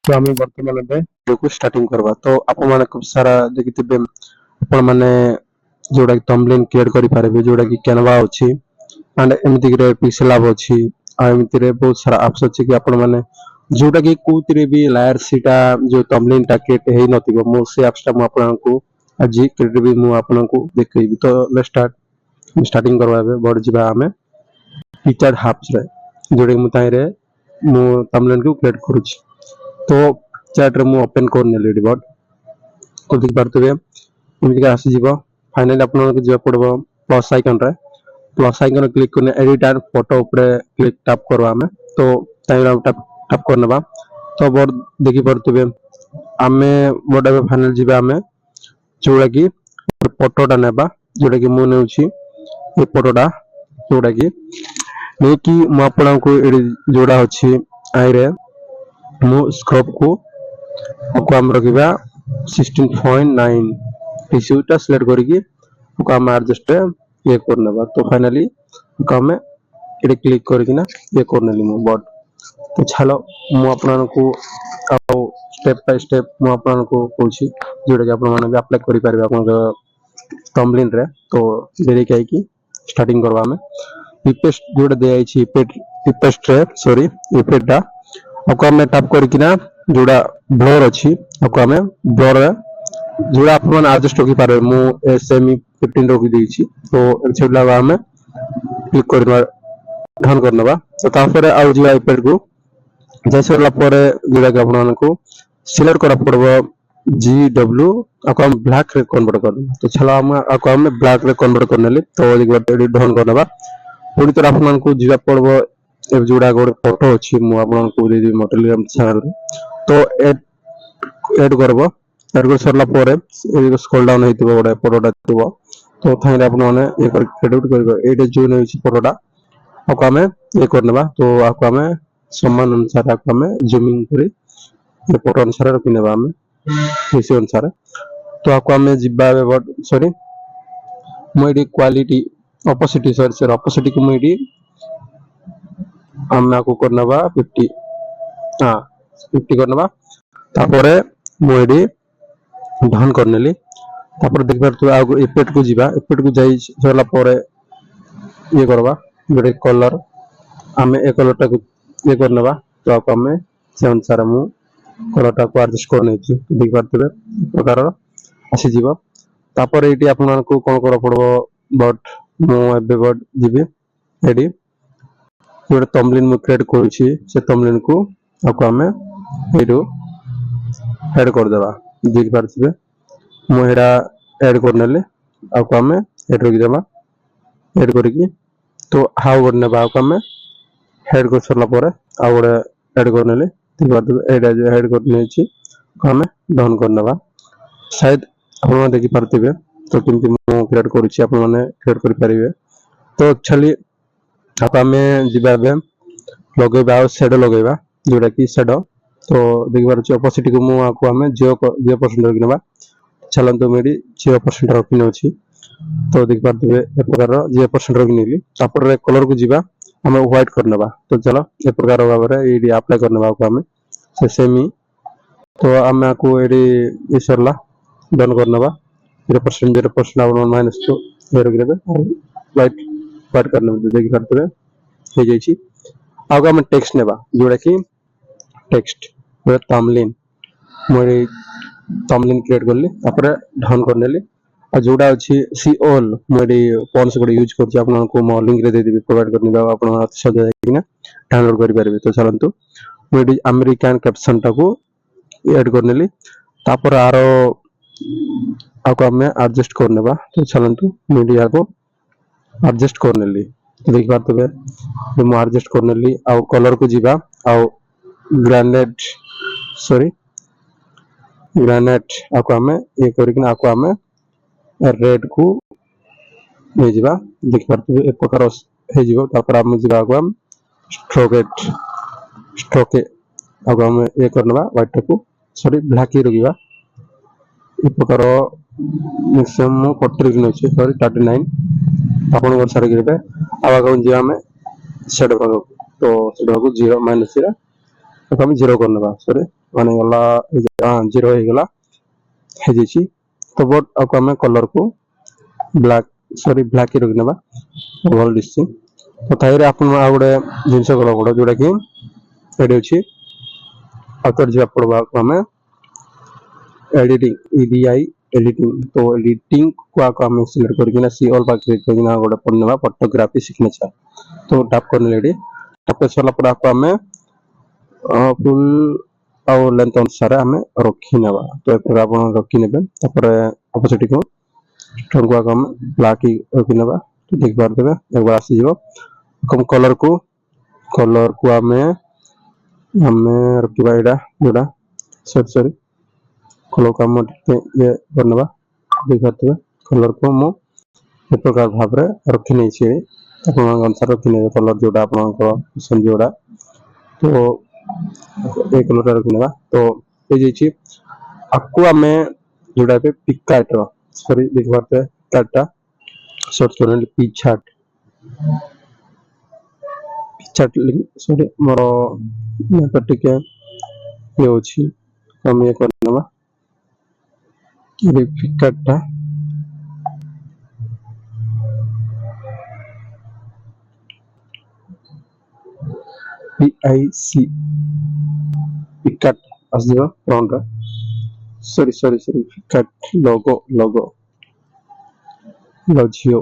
तो आम बर्तमान भिडियो को स्टार्टिंग करवा तो आप खूब सारा देखिए आपण मैंने जोड़ा कि थंबनेल क्रिएट करि पारबे जोड़ा कि कैनवा अछि एंड एमती रे पिक्सेल लैब अछि आ एमती रे बहुत सारा एप्स अछि कि आपण माने जोड़ा कि कोतिरे भी लायर सीटा जो थंबनेल टा क्रिएट हे नथिबो मो से एप्स टा मो आपण को आज क्रिएट भी मो आपण को देखैबी तो लेट्स स्टार्टिंग करवाबे बढ़ जिबा हमें फीचर हाप्स रे जोड़े मु ताई रे मु थंबनेल को क्रिएट करूची तो चैट रे मु ओपन करने लेडी बट तो देख पारतबे एमती का आसी जीवो फाइनली आपन को जे पड़बो प्लस आइकन क्लिक करने एडिट एंड फोटो ऊपर क्लिक टैप करवा हमें तो ताई टैप करनबा तो बड़ देखि पारतबे आमे बड़ा फाइनल जीबा हमें जोड़ा कि फोटोटा नेबा जोड़ा कि मु नेउची ए फोटोटा जोड़ा कि नेकी मु आपन को जोड़ा अछि आई रे मु स्कोप को हम रखिबा 16.9 इशूटा सिलेक्ट करके हम एडजस्ट ये करनबा तो फाइनली हम एडे क्लिक करके ना ये करनेली मु बट तो चलो मु आपन को स्टेप बाय स्टेप मु आपन को कहूची जोड़ा कि आपन माने भी अप्लाई करि पारबे आपन थंबनेल रे तो देरी काई की स्टार्टिंग करबा हमें इफेक्ट जोड़ा दे आई छी इफेक्ट रे सॉरी इफेक्टटा आपको हमें टैप करके ना जोड़ा ब्लर अच्छी आपको हमें ब्लर जोड़ा आप एडजस्ट होगी पारे मु सेमी 15 रखी देछि तो एक्सेप्ट लगा हमें क्लिक करना डन करनबा तो तापर आउ जिवा इफेक्ट को जैसे वाला पर जोड़ा कि आपन को सिलेक्ट करा पड़बो GW आपको हम ब्लैक रे कन्वर्ट कर तो चलो हम आपको हमें ब्लैक रे कन्वर्ट करनेली तो एक बार एडिट डन करनबा पूरी तरह आपन को जिवा पड़बो ए जोड़ा गोड फोटो अछि मु आपन को दे दी टेलीग्राम चैनल तो ऐड करबो ऐड कर सरला परे ए स्क्रॉल डाउन हेतिबो गोडे फोटोटा थिबो तो थाइले आपन माने ए कर एडिट करबो एडे जो नै छि फोटोटा आपको हमें ये करनबा तो आपको हमें समान अनुसार आपको हमें जूमिंग करी ये फोटो अनुसार रखिनेबा हमें इसी अनुसार तो आपको हमें जिब्बा बट सॉरी मोइडी क्वालिटी ऑपोसिटी सॉरी ऑपोसिटी को मोइडी हम आपको करनबा 50 हां 50 करनबा तापरे मोइडी डन करनेली तापर देख पारतो आगो इफेक्ट को जीवा इफेक्ट को जाई सरला परे ये करबा जोडे कलर हमें ए कलर टा को ये करनबा तो आप हमें से अनुसार मु कलर टा को एडजस्ट करने छी देख पारतबे प्रकार आसी जीवा तापर एटी आपन को कोन कर पड़बो बट मु एबे बट जीबे एडी जोड़े थंबनेल मु क्रिएट करूची से थंबनेल को आपको हमें एडो ऐड कर देबा देख पारछबे मु एडा ऐड करनेले आपको हमें ऐड रख देबा ऐड करके तो हाउ करनेबा आपको हमें ऐड कर सरला परे आ गोडे ऐड करनेले देख पारछबे एडा जे ऐड करने छी हमें डन करनेबा शायद आपन देखि पारथिबे तो किंतु मु क्रिएट करूची आपन माने क्रिएट करि पारिबे तो एक्चुअली आप हमें जिबाबे लगेबा शेडो लगेबा जोड़ा कि शेडो तो देख पारछ ऑपोसिटी को मु आपको हमें 0% रखनेबा चलन तो मेरी 0% रखने अछि तो देख पारथिबे ए प्रकार 0% रखनेली तापर रे कलर को जिबा हमें व्हाइट करनेबा तो चलो ए प्रकार भाबरे एडी अप्लाई करनेबा आपको हमें से सेमी तो हमें आपको एडी इसरला डन करनेबा 0% आप माइनस तो ये रख देबे व्हाइट करने में देखि पारथिबे हे जाई छी आगो हम टेक्स्ट नेबा जोड़ा कि टेक्स्ट थंबनेल मोरे थंबनेल क्रिएट करली तापर डन करनेली आ जोड़ा अछि सी ऑल मोरे फोन से यूज करछि आपन को मो लिंक रे दे देबी प्रोवाइड करनी बा आपन सजा जाय कि डाउनलोड करि पारबे तो चलंतु मोरे अमेरिकन कैप्शन टा को ऐड करनेली तापर आरो आको हमें एडजस्ट करनेबा तो चलंतु मीडिया को एडजस्ट करनेली देख पारतबे मु एडजस्ट करनेली आ कलर को जीवा आ ग्रेनेड सॉरी ग्रेनेड आको हमें ये करके आको हमें रेड को ले जीवा देख पारतबे एक प्रकार हे जीवो तापर हम जीवा को हम स्ट्रोके आको हमें ये करनबा व्हाइट को सॉरी ब्लैक ही रखिबा एक प्रकार मैक्सिमम 40 दिन अछि सॉरी 39 अपन वर्ष सारे गिरबे आवा जीवा में शेडो भाग तो शेडो को 0 माइनस 0 तो हम 0 करनबा सॉरी माने गला 0 हो गला हे जैछि तो बोट आको हमें कलर को ब्लैक सॉरी ब्लैक ही रखनेबा भल दिसछि तो ताइरे आपन आ गुडे जिंस गला गुडा जोडा कि एडी अछि आकर जे पड़बा हमें एडिटिंग ईडीआई एडिटिंग तो एडिटिंग को आको हमें सिलेक्ट करके ना सी ऑल पर क्लिक करके गोटे पढ़नेबा फोटोग्राफी सिग्नेचर तो टैप करने लेडी टैप कर सरला पर आको हमें फुल आउ लेंथ अनुसार हमें रखी नेबा तो एपर आपण रखी नेबे तापर ऑपोजिट को टोन को आको हम ब्लैक ही रखी नेबा तो देख पार देबे एक बार आसी जीवो कम कलर को हमें रखिबा एडा जोडा सॉरी कलर को हम ये करनेबा देख पारते कलर को मो एक प्रकार भाव रे रखी नै छी अपन अनुसार रखी नै कलर जोडा अपन को पसंद जोडा तो एक कलर रखी नेबा तो ए जे छी आपको हमें जोडा पे पिकाट सॉरी देख पारते काटा सर्च करने पिचाट सॉरी मोर यहाँ टिके ये होची हम ये करनेबा पिकाटा PIC पिकाट आसदिबा फ्रंट सॉरी पिकाट लोगो लजियो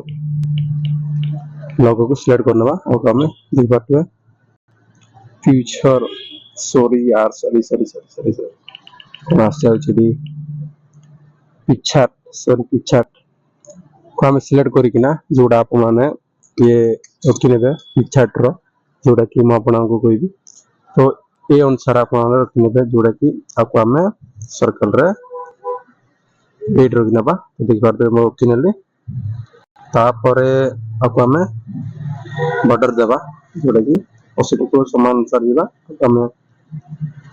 लोगो को सिलेक्ट करनेबा और हमें देख पाते फ्यूचर सॉरी यार सॉरी आसे अछि पिचाट को हमें सिलेक्ट करिकिना जोडा आप माने ये रखि नेबे पिचाट रो जोडा कि म आपन को कहबी तो ए अनुसार आप रखि नेबे जोडा कि आपको हमें सर्कल रे एड रखि नेबा देख पारते म रखि नेले तापरे आपको हमें बॉर्डर देबा जोडा कि पॉसिबल को समान अनुसार दिबा हमें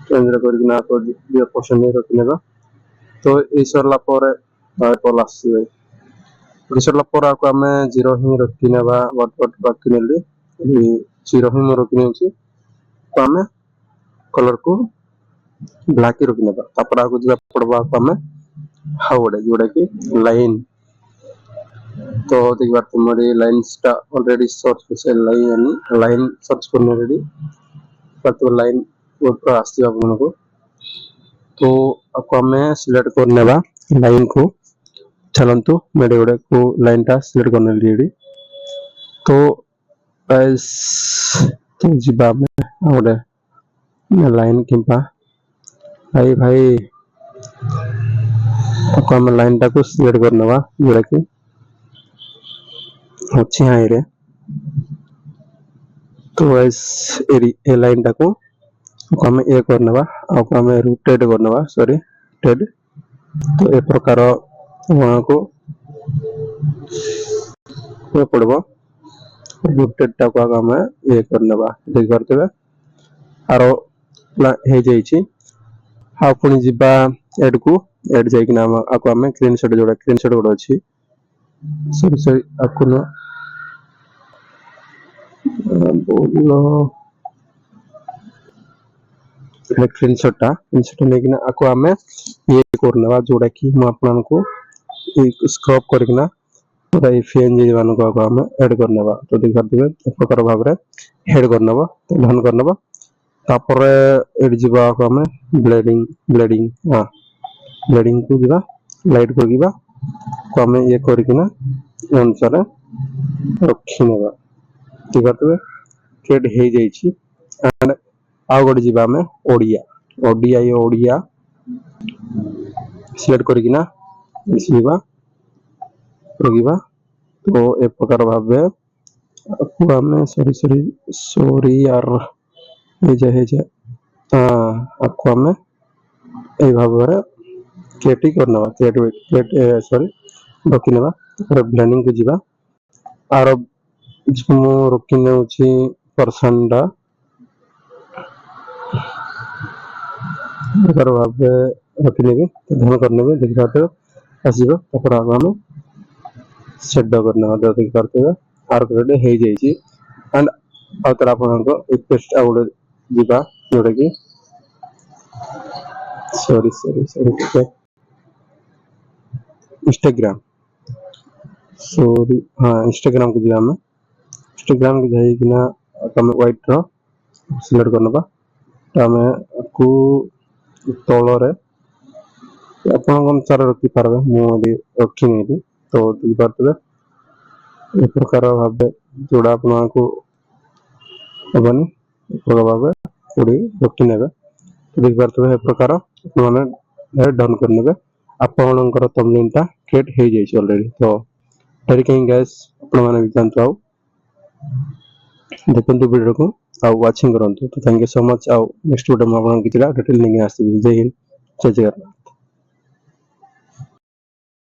चेंज करिकिना तो ये पसंद रखि नेबा तो ए सरला पर पल आसी सरला पर आपको हमें 0 ही रखि नेबा व्हाट बाकी नेले 0 ही म रखि नेछि तो हमें कलर को ब्लैक ही रखि नेबा तापर आको जे पड़बा हमें हाउडे जोडा कि लाइन तो देख बार तुम्हारी लाइन्स टा ऑलरेडी सर्च से लाइन सर्च करने रेडी तो लाइन ऊपर आसी आपन को तो आपको हमें सिलेक्ट करने बा लाइन को चलंतु मेरे गोडे को लाइन टा सिलेक्ट करने रेडी तो गाइस तो जिबा में गोडे लाइन किंपा भाई आपको हमें लाइन टा को सिलेक्ट करने बा जोडा कि अच्छी हाई रे तो गाइस ए लाइन टा को हमें ए करने बा आपको हमें रोटेट करने बा सॉरी टेड तो ए प्रकार वहां को ये पड़बो रोटेट टा को हमें ए करने बा देख करते बा आरो हे जाई छी आपण जिबा एड को एड जाई कि नाम आपको हमें स्क्रीनशॉट जोडा अछि सॉरी आपको ना बोलो स्क्रीनशॉट लेकिन आपको हमें ये करने बा जोडा कि हम आपन को एक स्क्रॉप करकिना पूरा पीएनजी मान को हमें ऐड करने बा तो देख दिबे एक प्रकार भाव रे हेड करने बा तो धन करने बा तापर एड जिबा को हमें ब्लेडिंग हां ब्लेडिंग को जिबा लाइट को जिबा को हमें ये करकिना अनुसार रखिने बा ठीक है ट्रेड हे जाई छी एंड आ गोटे जिबा में ओडिया सिलेक्ट करकिना जिबा रखिबा तो एक प्रकार भाबे आपको हमें सॉरी यार हे जे आपको हमें ए भाव रे क्रिएट करनवा क्रिएट सॉरी रखिनेबा और ब्लेंडिंग को जिबा आरो इसको रखिने होची परसेंटा अगर भाबे रखिनेबे तो ध्यान करनेबे देख पाते आसीबो तापर हमें सेट करने वाला देख पाते हैं आर ग्रेड हे जाई छी एंड आउटर आपन को एक पेस्ट आउट जिबा जोडे की सॉरी सॉरी सॉरी ठीक है इंस्टाग्राम सॉरी हाँ इंस्टाग्राम को ଯିବା ଆମେ इंस्टाग्राम को ଯାଇକିନା ତମେ white ର ସିଲେକ୍ଟ କରିନେବା ତ ଆମେ ଆକୁ ତଳରେ ଆପଣଙ୍କ ଅନୁସାରେ ରଖିପାରିବେ ମୁଁ ଏଠି ରଖିନି ଏଠି ତ ଦେଖିପାରୁଥିବେ ଏ ପ୍ରକାର ଭାବେ ଯୋଉଟା ଆପଣଙ୍କୁ ହବନି ଏ ପ୍ରକାର ଭାବେ କୋଉଠି ରଖିନେବେ ଦେଖିପାରୁଥିବେ ଏ ପ୍ରକାର ଆପଣମାନେ ଡନ୍ କରିନେବେ ଆପଣଙ୍କର thumbnail ଟା କ୍ରିଏଟ୍ ହେଇଯାଇଛି ଅଲରେଡି ତ ଏଠି କାହିଁ ଗାଇସ୍ ଆପଣମାନେ ବି ଜାଣନ୍ତୁ ଆଉ ଦେଖନ୍ତୁ ଭିଡ଼ିଓକୁ ଆଉ ୱାଚିଂ କରନ୍ତୁ ତ ଥ୍ୟାଙ୍କ ୟୁ ସୋ ମଚ୍ ଆଉ ନେକ୍ସଟ ଭିଡ଼ିଓ ମୁଁ ଆପଣଙ୍କୁ କିଛିଟା ଡିଟେଲ ନେଇକି ଆସିବି ଜୟ ହିନ୍ଦ ଜୟ ଜଗନ୍ନାଥ।